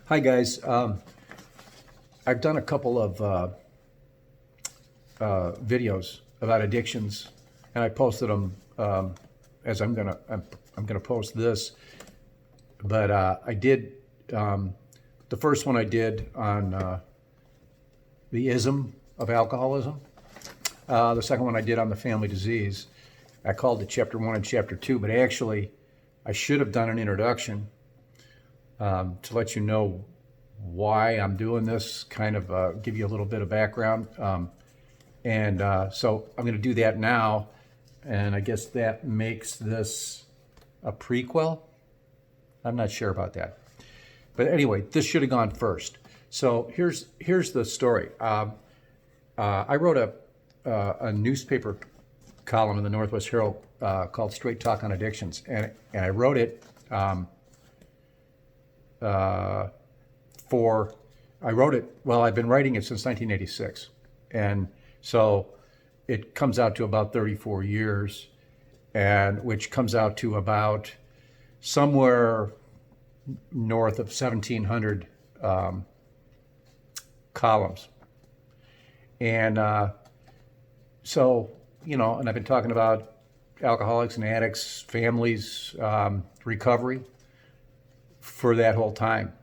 Hi guys. I've done a couple of videos about addictions, and I posted them as I'm gonna post this. But I did the first one I did on the ism of alcoholism. The second one I did on the family disease. I called it Chapter 1 and Chapter 2, but actually I should have done an introduction to let you know why I'm doing this, kind of give you a little bit of background. So I'm going to do that now, and I guess that makes this a prequel. I'm not sure about that. But anyway, this should have gone first. So here's the story. I wrote a newspaper column in the Northwest Herald called Straight Talk on Addictions, and I wrote it I've been writing it since 1986, and so it comes out to about 34 years, and which comes out to about somewhere north of 1,700 columns. And so, and I've been talking about alcoholics and addicts, families, recovery for that whole time.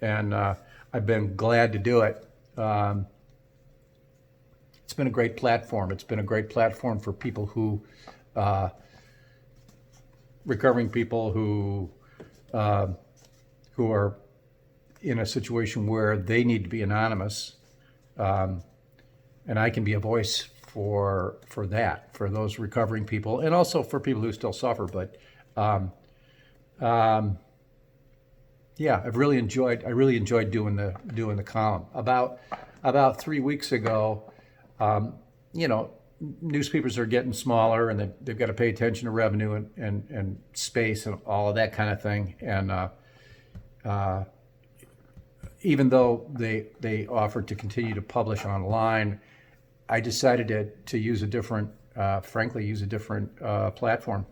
And I've been glad to do it. It's been a great platform. It's been a great platform for people who, recovering people who are in a situation where they need to be anonymous. And I can be a voice for that, for those recovering people, and also for people who still suffer. But yeah, I really enjoyed doing the column. About 3 weeks ago, newspapers are getting smaller, and they've got to pay attention to revenue and space and all of that kind of thing. And even though they offered to continue to publish online, I decided to use a different, platform.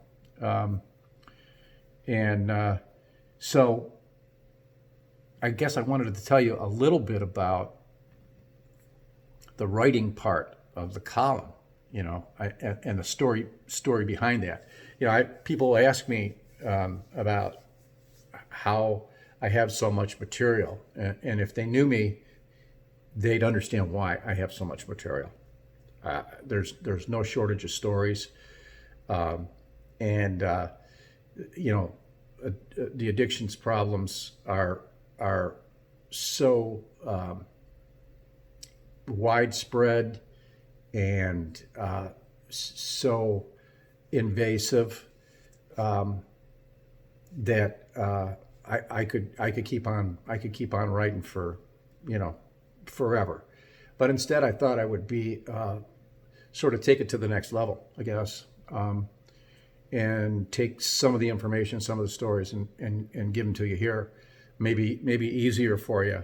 So I guess I wanted to tell you a little bit about the writing part of the column, and the story behind that. People ask me about how I have so much material, and if they knew me, they'd understand why I have so much material. There's no shortage of stories, the addictions problems are so widespread and so invasive that I could keep on writing for forever. But instead, I thought I would be sort of take it to the next level, I guess, and take some of the information, some of the stories, and give them to you here. Maybe easier for you.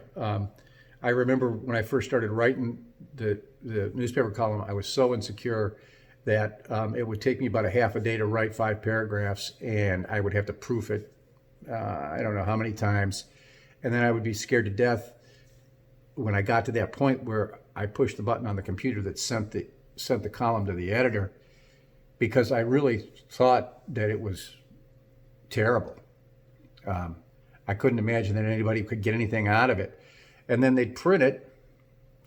I remember when I first started writing the newspaper column, I was so insecure that it would take me about a half a day to write 5 paragraphs, and I would have to proof it I don't know how many times, and then I would be scared to death when I got to that point where I pushed the button on the computer that sent the column to the editor, because I really thought that it was terrible. I couldn't imagine that anybody could get anything out of it. And then they'd print it.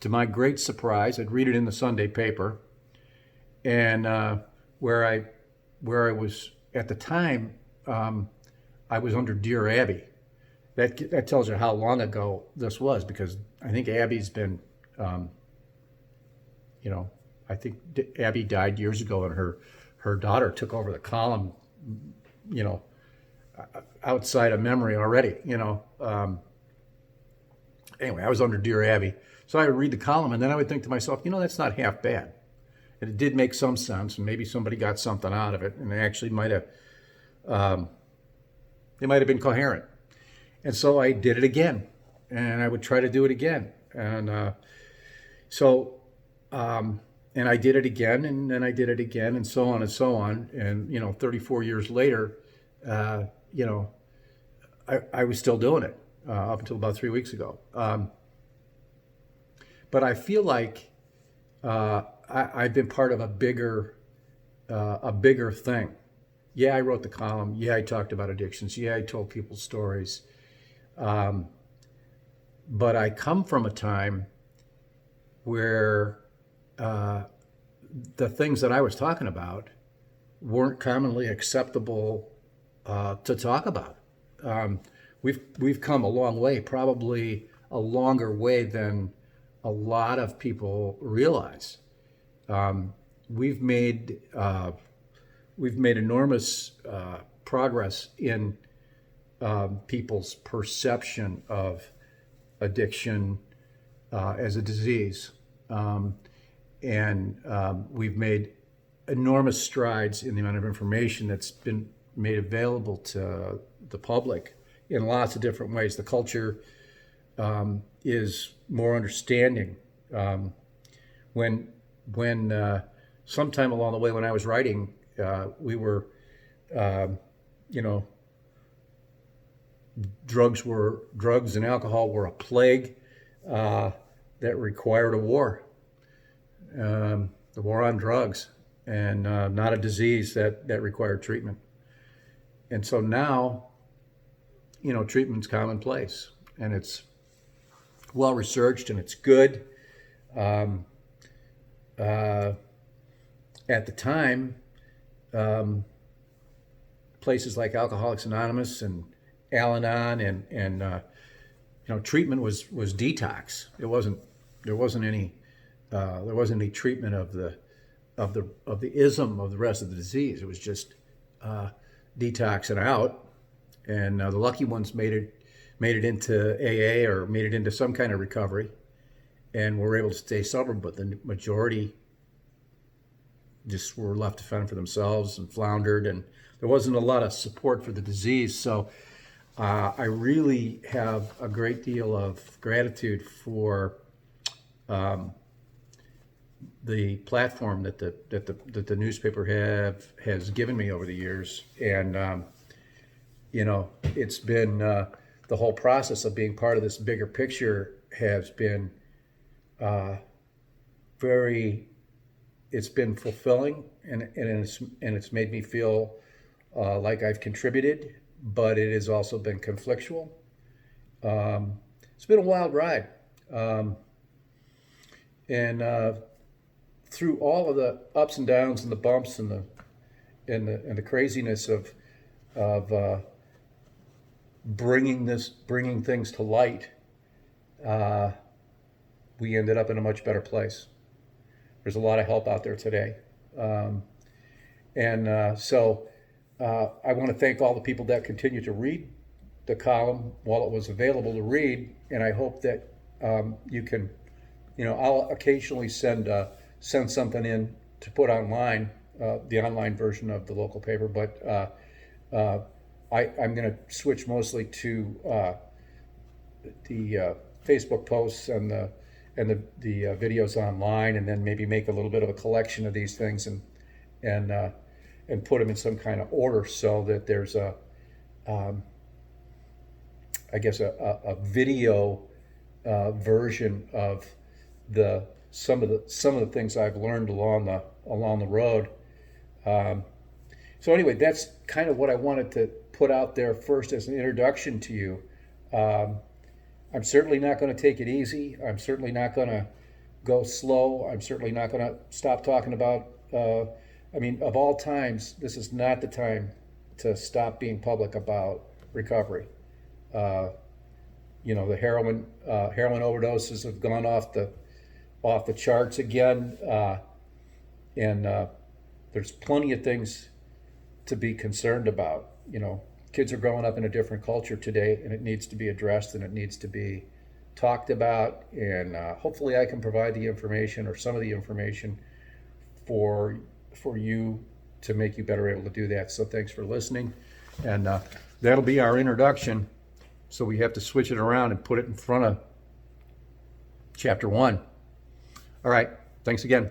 To my great surprise, I'd read it in the Sunday paper, and where I was at the time, I was under Dear Abby. That tells you how long ago this was, because I think Abby's been, I think Abby died years ago, and her daughter took over the column, outside of memory already, Anyway, I was under Dear Abby. So I would read the column, and then I would think to myself, that's not half bad. And it did make some sense, and maybe somebody got something out of it, and they actually might have been coherent. And so I did it again, and I would try to do it again. And and I did it again, and then I did it again, and so on and so on. And 34 years later, I was still doing it. up until about 3 weeks ago. But I feel like I've been part of a bigger thing. Yeah, I wrote the column. Yeah, I talked about addictions. Yeah, I told people stories. But I come from a time where the things that I was talking about weren't commonly acceptable to talk about. We've come a long way, probably a longer way than a lot of people realize. We've made enormous progress in people's perception of addiction as a disease, and we've made enormous strides in the amount of information that's been made available to the public in lots of different ways. The culture is more understanding. When sometime along the way when I was writing, we were, drugs and alcohol were a plague that required a war, the war on drugs, and not a disease that required treatment. And so now, treatment's commonplace, and it's well researched, and it's good. At the time, places like Alcoholics Anonymous and Al-Anon and treatment was detox. There wasn't any treatment of the ism of the rest of the disease. It was just detoxing out, and the lucky ones made it into AA or made it into some kind of recovery, and were able to stay sober. But the majority just were left to fend for themselves and floundered, and there wasn't a lot of support for the disease. So I really have a great deal of gratitude for the platform that the newspaper has given me over the years, and it's been the whole process of being part of this bigger picture has been it's been fulfilling, and it's made me feel like I've contributed, but it has also been conflictual. It's been a wild ride, and through all of the ups and downs and the bumps and the craziness of bringing things to light, we ended up in a much better place. There's a lot of help out there today, so I want to thank all the people that continue to read the column while it was available to read, and I hope that you can, I'll occasionally send something in to put online, the online version of the local paper, but I'm going to switch mostly to the Facebook posts and the videos online, and then maybe make a little bit of a collection of these things and put them in some kind of order, so that there's a video version of some of the things I've learned along the road. So anyway, that's kind of what I wanted to put out there first as an introduction to you. I'm certainly not going to take it easy. I'm certainly not going to go slow. I'm certainly not going to stop talking about, of all times, this is not the time to stop being public about recovery. The heroin overdoses have gone off the charts again, and there's plenty of things to be concerned about. Kids are growing up in a different culture today, and it needs to be addressed, and it needs to be talked about, and hopefully I can provide the information or some of the information for you to make you better able to do that. So thanks for listening, and that'll be our introduction. So we have to switch it around and put it in front of chapter 1. All right, thanks again.